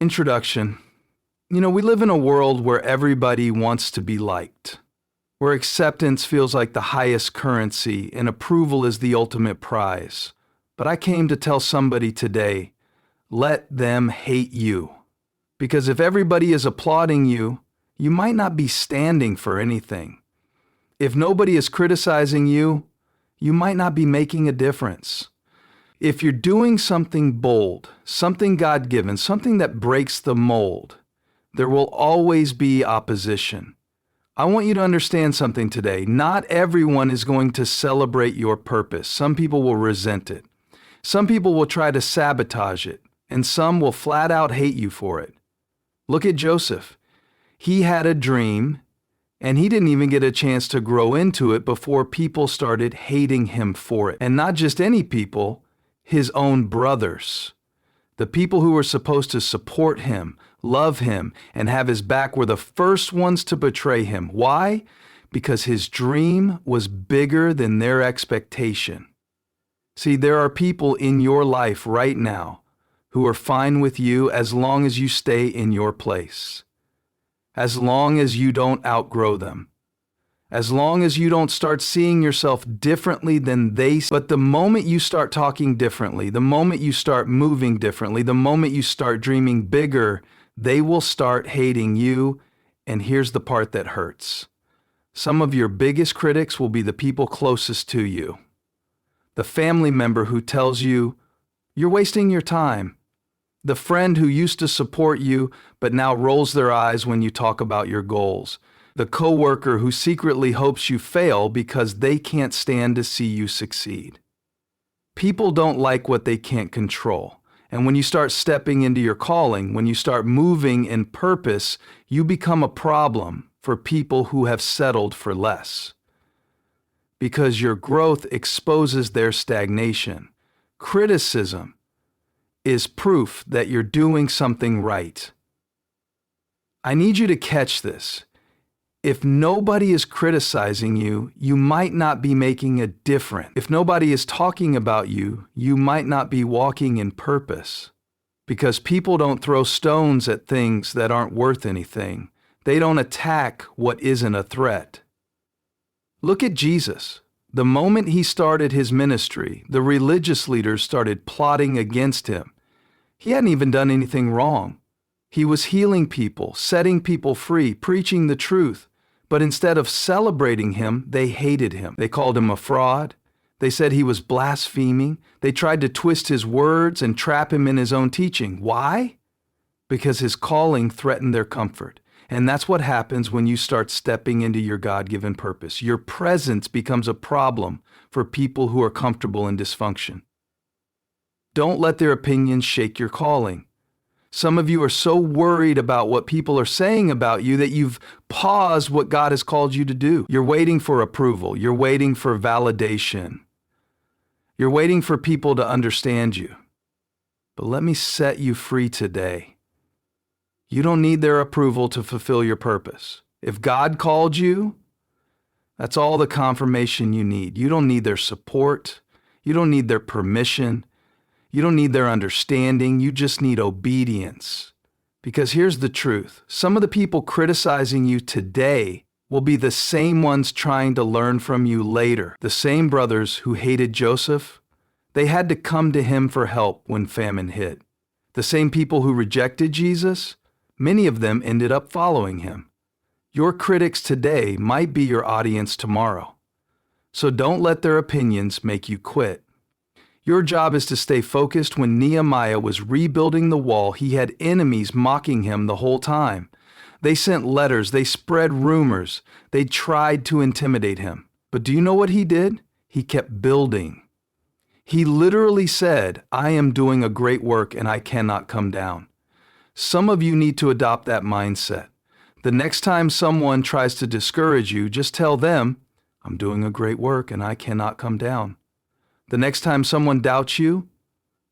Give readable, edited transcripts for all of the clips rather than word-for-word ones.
Introduction. We live in a world where everybody wants to be liked, where acceptance feels like the highest currency and approval is the ultimate prize. But I came to tell somebody today, let them hate you. Because if everybody is applauding you, you might not be standing for anything. If nobody is criticizing you, you might not be making a difference. If you're doing something bold, something God-given, something that breaks the mold, there will always be opposition. I want you to understand something today. Not everyone is going to celebrate your purpose. Some people will resent it. Some people will try to sabotage it, and some will flat out hate you for it. Look at Joseph. He had a dream, and he didn't even get a chance to grow into it before people started hating him for it. And not just any people, his own brothers. The people who were supposed to support him, love him, and have his back were the first ones to betray him. Why? Because his dream was bigger than their expectation. See, there are people in your life right now who are fine with you as long as you stay in your place, as long as you don't outgrow them, as long as you don't start seeing yourself differently than they. But the moment you start talking differently, the moment you start moving differently, the moment you start dreaming bigger, they will start hating you. And here's the part that hurts. Some of your biggest critics will be the people closest to you. The family member who tells you, you're wasting your time. The friend who used to support you, but now rolls their eyes when you talk about your goals. The coworker who secretly hopes you fail because they can't stand to see you succeed. People don't like what they can't control. And when you start stepping into your calling, when you start moving in purpose, you become a problem for people who have settled for less. Because your growth exposes their stagnation. Criticism is proof that you're doing something right. I need you to catch this. If nobody is criticizing you, you might not be making a difference. If nobody is talking about you, you might not be walking in purpose. Because people don't throw stones at things that aren't worth anything. They don't attack what isn't a threat. Look at Jesus. The moment he started his ministry, the religious leaders started plotting against him. He hadn't even done anything wrong. He was healing people, setting people free, preaching the truth. But instead of celebrating him, they hated him. They called him a fraud. They said he was blaspheming. They tried to twist his words and trap him in his own teaching. Why? Because his calling threatened their comfort. And that's what happens when you start stepping into your God-given purpose. Your presence becomes a problem for people who are comfortable in dysfunction. Don't let their opinions shake your calling. Some of you are so worried about what people are saying about you that you've paused what God has called you to do. You're waiting for approval. You're waiting for validation. You're waiting for people to understand you. But let me set you free today. You don't need their approval to fulfill your purpose. If God called you, that's all the confirmation you need. You don't need their support. You don't need their permission. You don't need their understanding. You just need obedience. Because here's the truth. Some of the people criticizing you today will be the same ones trying to learn from you later. The same brothers who hated Joseph, they had to come to him for help when famine hit. The same people who rejected Jesus, many of them ended up following him. Your critics today might be your audience tomorrow. So don't let their opinions make you quit. Your job is to stay focused. When Nehemiah was rebuilding the wall, he had enemies mocking him the whole time. They sent letters, they spread rumors, they tried to intimidate him. But do you know what he did? He kept building. He literally said, I am doing a great work and I cannot come down. Some of you need to adopt that mindset. The next time someone tries to discourage you, just tell them, I'm doing a great work and I cannot come down. The next time someone doubts you,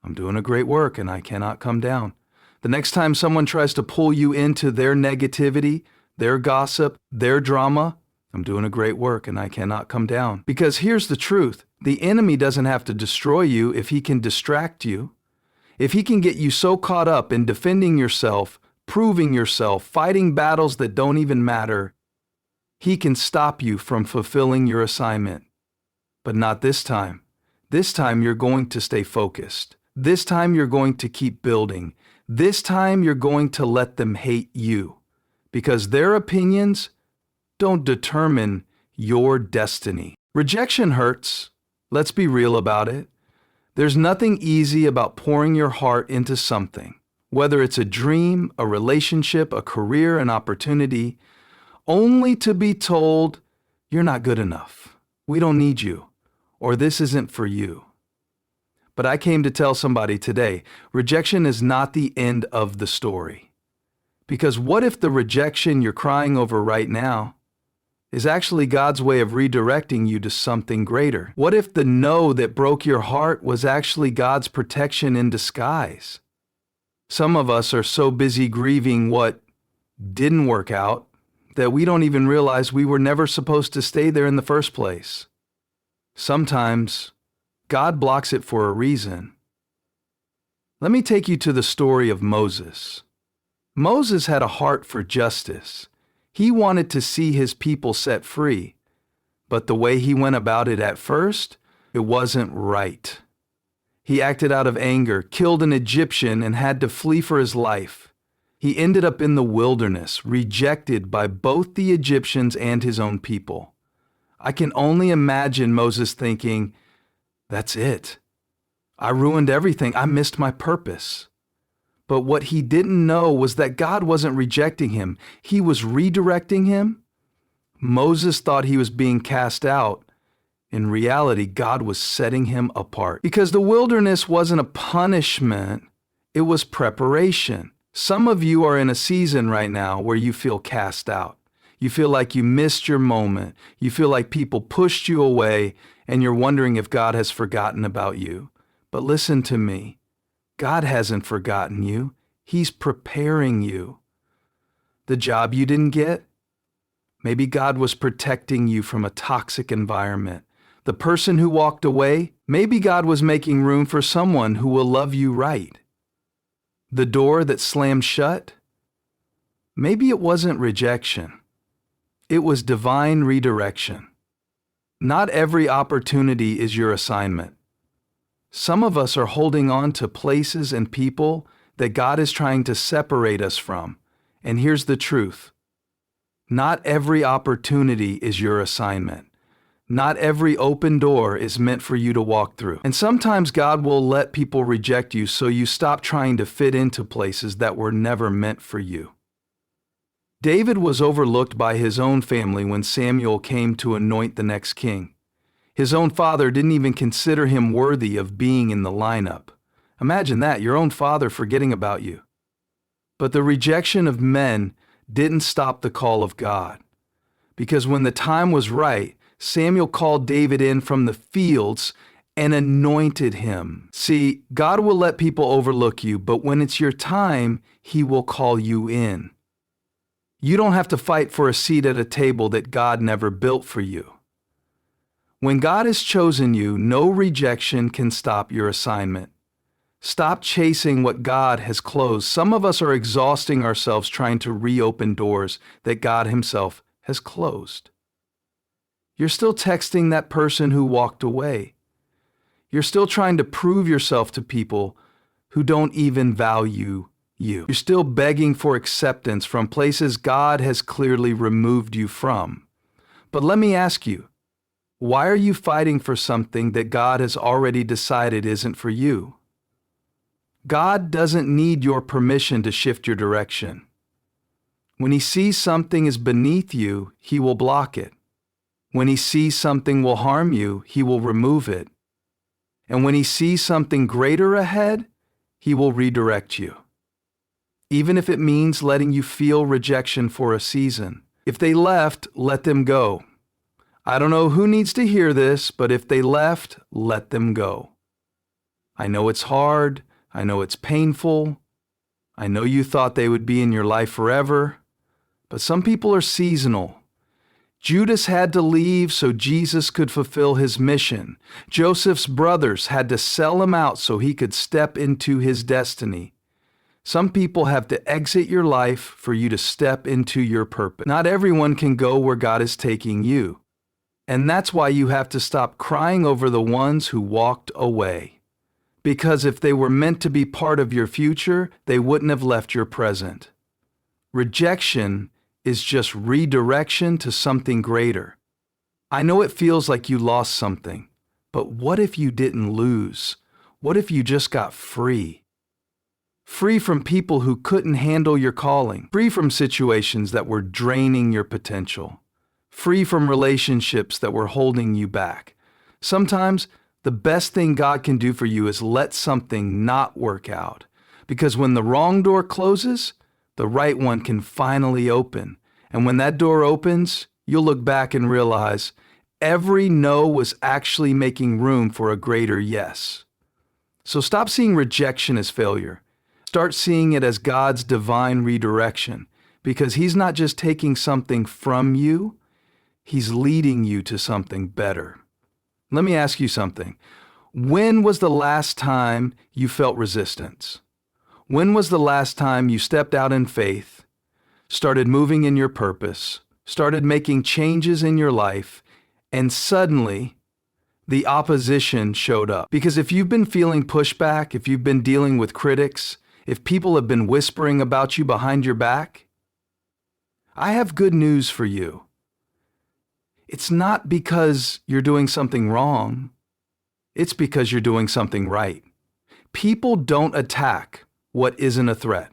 I'm doing a great work and I cannot come down. The next time someone tries to pull you into their negativity, their gossip, their drama, I'm doing a great work and I cannot come down. Because here's the truth. The enemy doesn't have to destroy you if he can distract you. If he can get you so caught up in defending yourself, proving yourself, fighting battles that don't even matter, he can stop you from fulfilling your assignment. But not this time. This time you're going to stay focused. This time you're going to keep building. This time you're going to let them hate you, because their opinions don't determine your destiny. Rejection hurts. Let's be real about it. There's nothing easy about pouring your heart into something, whether it's a dream, a relationship, a career, an opportunity, only to be told, you're not good enough, we don't need you, or this isn't for you. But I came to tell somebody today, rejection is not the end of the story. Because what if the rejection you're crying over right now is actually God's way of redirecting you to something greater? What if the no that broke your heart was actually God's protection in disguise? Some of us are so busy grieving what didn't work out that we don't even realize we were never supposed to stay there in the first place. Sometimes God blocks it for a reason. Let me take you to the story of Moses. Moses had a heart for justice. He wanted to see his people set free, but the way he went about it at first, it wasn't right. He acted out of anger, killed an Egyptian, and had to flee for his life. He ended up in the wilderness, rejected by both the Egyptians and his own people. I can only imagine Moses thinking, that's it. I ruined everything. I missed my purpose. But what he didn't know was that God wasn't rejecting him. He was redirecting him. Moses thought he was being cast out. In reality, God was setting him apart. Because the wilderness wasn't a punishment, it was preparation. Some of you are in a season right now where you feel cast out. You feel like you missed your moment. You feel like people pushed you away, and you're wondering if God has forgotten about you. But listen to me. God hasn't forgotten you. He's preparing you. The job you didn't get? Maybe God was protecting you from a toxic environment. The person who walked away? Maybe God was making room for someone who will love you right. The door that slammed shut? Maybe it wasn't rejection. It was divine redirection. Not every opportunity is your assignment. Some of us are holding on to places and people that God is trying to separate us from. And here's the truth. Not every opportunity is your assignment. Not every open door is meant for you to walk through. And sometimes God will let people reject you so you stop trying to fit into places that were never meant for you. David was overlooked by his own family when Samuel came to anoint the next king. His own father didn't even consider him worthy of being in the lineup. Imagine that, your own father forgetting about you. But the rejection of men didn't stop the call of God. Because when the time was right, Samuel called David in from the fields and anointed him. See, God will let people overlook you, but when it's your time, He will call you in. You don't have to fight for a seat at a table that God never built for you. When God has chosen you, no rejection can stop your assignment. Stop chasing what God has closed. Some of us are exhausting ourselves trying to reopen doors that God Himself has closed. You're still texting that person who walked away. You're still trying to prove yourself to people who don't even value you. You're still begging for acceptance from places God has clearly removed you from. But let me ask you, why are you fighting for something that God has already decided isn't for you? God doesn't need your permission to shift your direction. When He sees something is beneath you, He will block it. When He sees something will harm you, He will remove it. And when He sees something greater ahead, He will redirect you. Even if it means letting you feel rejection for a season. If they left, let them go. I don't know who needs to hear this, but if they left, let them go. I know it's hard. I know it's painful. I know you thought they would be in your life forever. But some people are seasonal. Judas had to leave so Jesus could fulfill his mission. Joseph's brothers had to sell him out so he could step into his destiny. Some people have to exit your life for you to step into your purpose. Not everyone can go where God is taking you. And that's why you have to stop crying over the ones who walked away. Because if they were meant to be part of your future, they wouldn't have left your present. Rejection is just redirection to something greater. I know it feels like you lost something, but what if you didn't lose? What if you just got free? Free from people who couldn't handle your calling, free from situations that were draining your potential, free from relationships that were holding you back. Sometimes the best thing God can do for you is let something not work out, because when the wrong door closes, the right one can finally open. And when that door opens, you'll look back and realize every no was actually making room for a greater yes. So stop seeing rejection as failure. Start seeing it as God's divine redirection, because He's not just taking something from you, He's leading you to something better. Let me ask you something. When was the last time you felt resistance? When was the last time you stepped out in faith, started moving in your purpose, started making changes in your life, and suddenly the opposition showed up? Because if you've been feeling pushback, if you've been dealing with critics, if people have been whispering about you behind your back, I have good news for you. It's not because you're doing something wrong. It's because you're doing something right. People don't attack what isn't a threat.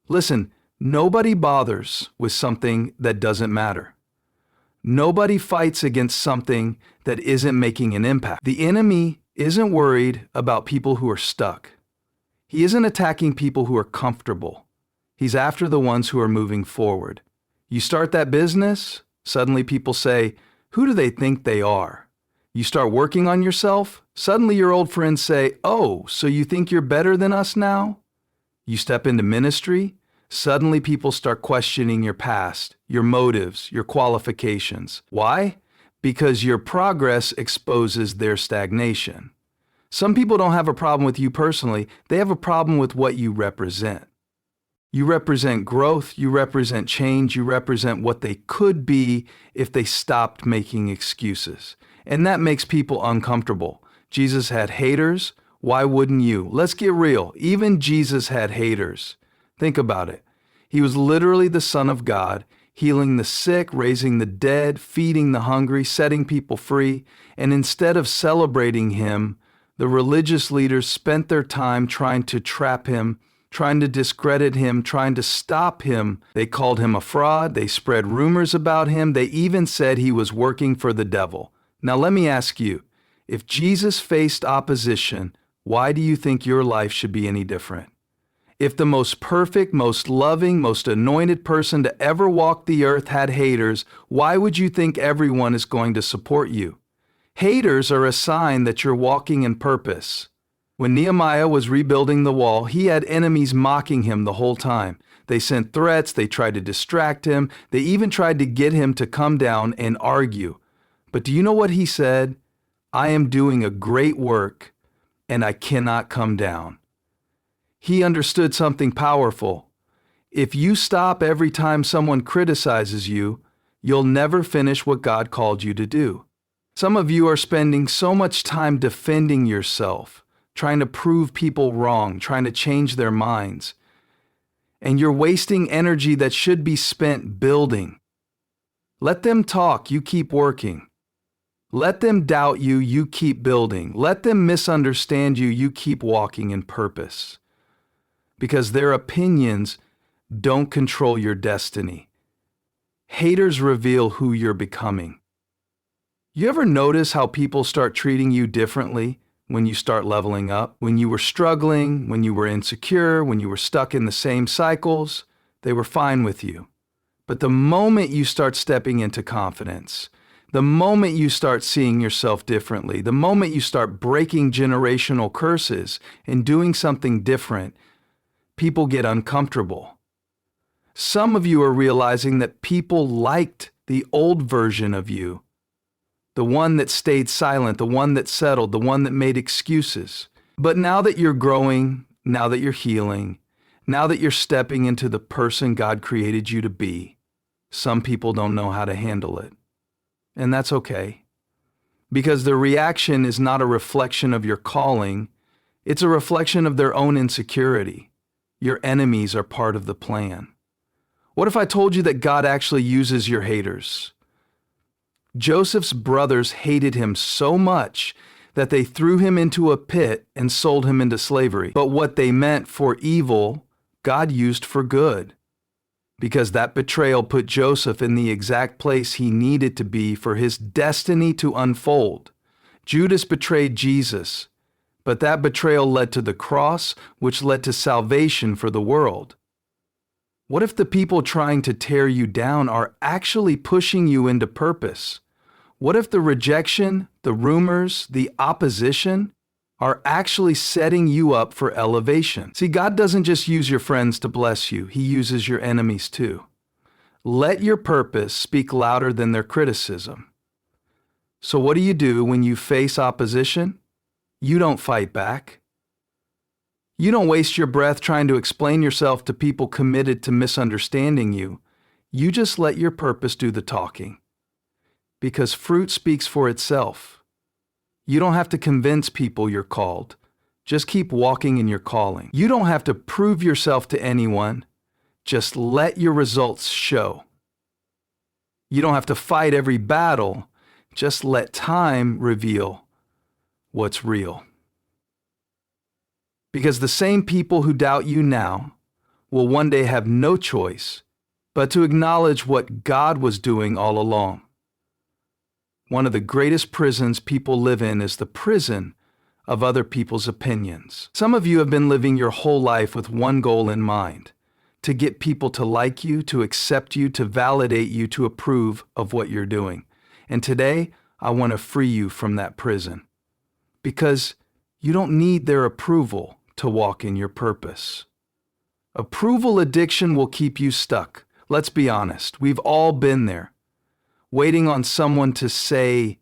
Listen, nobody bothers with something that doesn't matter. Nobody fights against something that isn't making an impact. The enemy isn't worried about people who are stuck. He isn't attacking people who are comfortable. He's after the ones who are moving forward. You start that business, suddenly people say, "Who do they think they are?" You start working on yourself, suddenly your old friends say, "Oh, so you think you're better than us now?" You step into ministry, suddenly people start questioning your past, your motives, your qualifications. Why? Because your progress exposes their stagnation. Some people don't have a problem with you personally, they have a problem with what you represent. You represent growth, you represent change, you represent what they could be if they stopped making excuses. And that makes people uncomfortable. Jesus had haters, why wouldn't you? Let's get real, even Jesus had haters. Think about it. He was literally the Son of God, healing the sick, raising the dead, feeding the hungry, setting people free, and instead of celebrating Him, the religious leaders spent their time trying to trap Him, trying to discredit Him, trying to stop Him. They called Him a fraud. They spread rumors about Him. They even said He was working for the devil. Now let me ask you, if Jesus faced opposition, why do you think your life should be any different? If the most perfect, most loving, most anointed person to ever walk the earth had haters, why would you think everyone is going to support you? Haters are a sign that you're walking in purpose. When Nehemiah was rebuilding the wall, he had enemies mocking him the whole time. They sent threats, they tried to distract him, they even tried to get him to come down and argue. But do you know what he said? "I am doing a great work, and I cannot come down." He understood something powerful. If you stop every time someone criticizes you, you'll never finish what God called you to do. Some of you are spending so much time defending yourself, trying to prove people wrong, trying to change their minds. And you're wasting energy that should be spent building. Let them talk, you keep working. Let them doubt you, you keep building. Let them misunderstand you, you keep walking in purpose. Because their opinions don't control your destiny. Haters reveal who you're becoming. You ever notice how people start treating you differently when you start leveling up? When you were struggling, when you were insecure, when you were stuck in the same cycles, they were fine with you. But the moment you start stepping into confidence, the moment you start seeing yourself differently, the moment you start breaking generational curses and doing something different, people get uncomfortable. Some of you are realizing that people liked the old version of you, the one that stayed silent, the one that settled, the one that made excuses. But now that you're growing, now that you're healing, now that you're stepping into the person God created you to be, some people don't know how to handle it. And that's okay. Because their reaction is not a reflection of your calling, it's a reflection of their own insecurity. Your enemies are part of the plan. What if I told you that God actually uses your haters? Joseph's brothers hated him so much that they threw him into a pit and sold him into slavery. But what they meant for evil, God used for good. Because that betrayal put Joseph in the exact place he needed to be for his destiny to unfold. Judas betrayed Jesus, but that betrayal led to the cross, which led to salvation for the world. What if the people trying to tear you down are actually pushing you into purpose? What if the rejection, the rumors, the opposition are actually setting you up for elevation? See, God doesn't just use your friends to bless you, He uses your enemies too. Let your purpose speak louder than their criticism. So what do when you face opposition? You don't fight back. You don't waste your breath trying to explain yourself to people committed to misunderstanding you. You just let your purpose do the talking. Because fruit speaks for itself. You don't have to convince people you're called. Just keep walking in your calling. You don't have to prove yourself to anyone. Just let your results show. You don't have to fight every battle. Just let time reveal what's real. Because the same people who doubt you now will one day have no choice but to acknowledge what God was doing all along. One of the greatest prisons people live in is the prison of other people's opinions. Some of you have been living your whole life with one goal in mind: to get people to like you, to accept you, to validate you, to approve of what you're doing. And today, I want to free you from that prison. Because you don't need their approval to walk in your purpose. Approval addiction will keep you stuck. Let's be honest, we've all been there, waiting on someone to say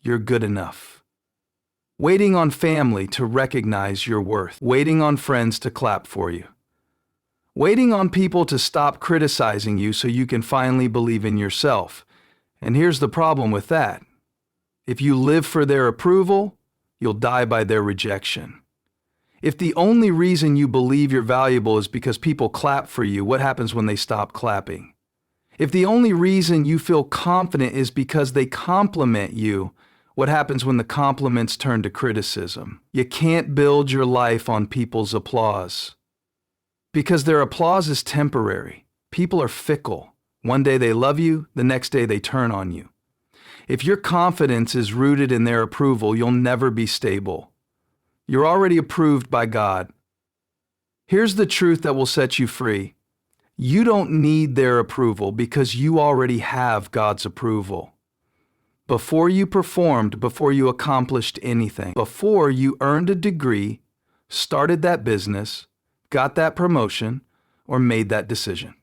you're good enough, waiting on family to recognize your worth, waiting on friends to clap for you, waiting on people to stop criticizing you so you can finally believe in yourself. And here's the problem with that. If you live for their approval, you'll die by their rejection. If the only reason you believe you're valuable is because people clap for you, what happens when they stop clapping? If the only reason you feel confident is because they compliment you, what happens when the compliments turn to criticism? You can't build your life on people's applause. Because their applause is temporary. People are fickle. One day they love you, the next day they turn on you. If your confidence is rooted in their approval, you'll never be stable. You're already approved by God. Here's the truth that will set you free. You don't need their approval because you already have God's approval. Before you performed, before you accomplished anything, before you earned a degree, started that business, got that promotion, or made that decision,